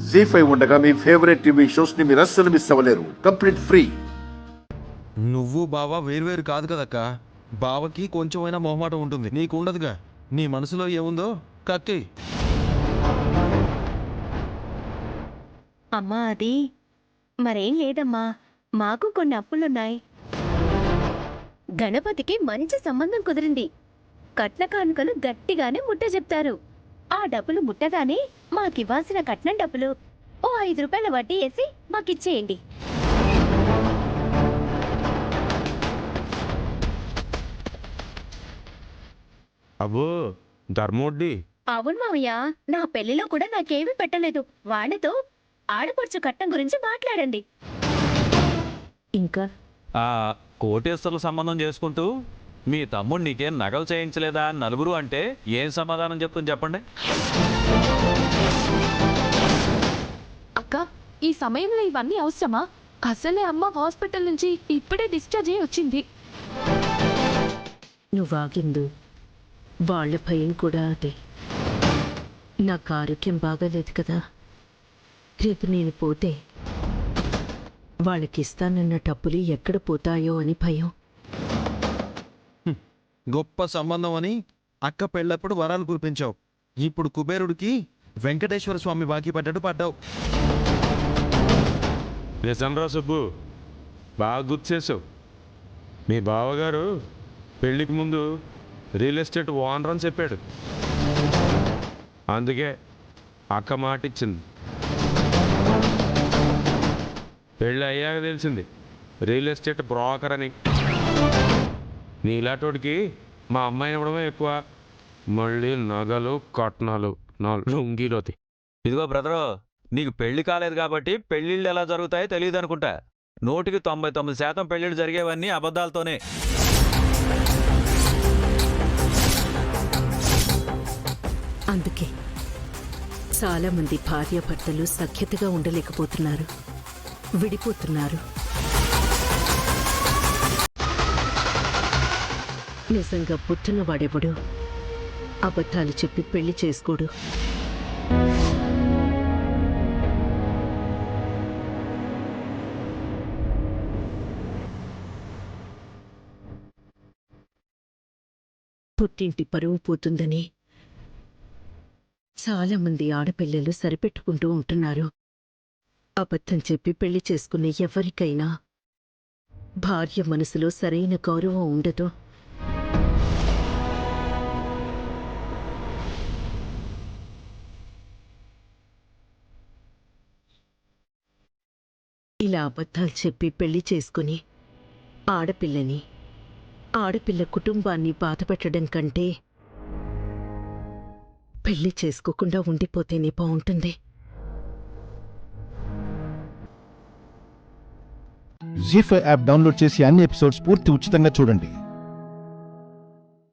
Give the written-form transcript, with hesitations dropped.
జీ5 ఉండగా మీ favourite TV shows ని మీరు అస్సలు మిస్ అవ్వలేరు. Complete free. నువ్వు బావ వేర్వేరు కాదు కదక్క. బావకి కొంచెమైనా మొహమాటం ఉంటుంది, నీకు ఉండదుగా. నీ మనసులో ఏముందో కక్కి. అమ్మా అది మరేం లేదమ్మా, మాకు కొన్ని అప్పులున్నాయి. గణపతికి మంచి సంబంధం కుదిరింది. కట్న కానుకలు గట్టిగానే ముట్ట చెప్తారు. ఆ డబ్బులు ముట్టగానే మాకివ్వాల్సిన కట్నం డబ్బులు ఓ 5 రూపాయల వడ్డీ వేసి మాకిచ్చేయండి. అబ్బో ధర్మోడ్డి. అవును మావయ్య, నా పెళ్లిలో కూడా నాకేమీ పెట్టలేదు. వాళ్ళతో ఆడపడుచు కట్నం గురించి మాట్లాడండి. ఇంకా ఆ కోటేశ్వర్ల సంబంధం చేసుకుంటూ మీ తమ్ముడు నీకేం నగలు చేయించలేదా అని నలుగురు అంటే ఏం సమాధానం చెప్తుంది చెప్పండి. అక్క, ఈ సమయంలో ఇవన్నీ అవసరమా? అసలే అమ్మ హాస్పిటల్ నుంచి ఇప్పుడే డిశ్చార్జ్ అయ్యి వచ్చింది. నువ్వాగిందు వాళ్ళ భయం కూడా అదే. నాకు ఆరోగ్యం బాగాలేదు కదా, రేపు నేను పోతే వాళ్ళకిస్తానన్న డబ్బులు ఎక్కడ పోతాయో అని భయం. గొప్ప సంబంధం అని అక్క పెళ్ళప్పుడు వరాలు కురిపించావు. ఇప్పుడు కుబేరుడికి వెంకటేశ్వర స్వామి బాకీ పడ్డట్టు పడ్డావు. నిజంరా సుబ్బు, బాగా గుర్తు చేసావు. మీ బావగారు పెళ్ళికి ముందు రియల్ ఎస్టేట్ ఓనర్ అని చెప్పాడు. అందుకే అక్క మాట ఇచ్చింది. పెళ్ళి అయ్యాక తెలిసింది రియల్ ఎస్టేట్ బ్రోకర్ అని. నీలాటోడికి మా అమ్మాయిని ఇవ్వడమే ఎక్కువ, మళ్ళీ నగలు కట్నాలు నా లొంగిలోతి. ఇదిగో బ్రదరు, నీకు పెళ్లి కాలేదు కాబట్టి పెళ్ళిళ్ళు ఎలా జరుగుతాయో తెలియదు అనుకుంటా. 99% పెళ్ళిళ్ళు జరిగేవన్నీ అబద్ధాలతోనే. అందుకే చాలామంది భార్యాభర్తలు సఖ్యతగా ఉండలేకపోతున్నారు, విడిపోతున్నారు. నిజంగా పుట్టిన వాడెవడు అబద్ధాలు చెప్పి పెళ్లి చేసుకోడు. పుట్టింటి పరువు పోతుందని చాలామంది ఆడపిల్లలు సరిపెట్టుకుంటూ ఉంటున్నారు. అబద్ధం చెప్పి పెళ్లి చేసుకునే ఎవరికైనా భార్య మనసులో సరైన గౌరవం ఉండదు. ఇలా అబద్ధాలు చెప్పి పెళ్లి చేసుకుని ఆడపిల్ల కుటుంబాన్ని బాధపెట్టడం కంటే పెళ్లి చేసుకోకుండా ఉండిపోతేనే బాగుంటుంది. జీ5 యాప్ డౌన్లోడ్ చేసి అన్ని ఎపిసోడ్స్ పూర్తి ఉచితంగా చూడండి.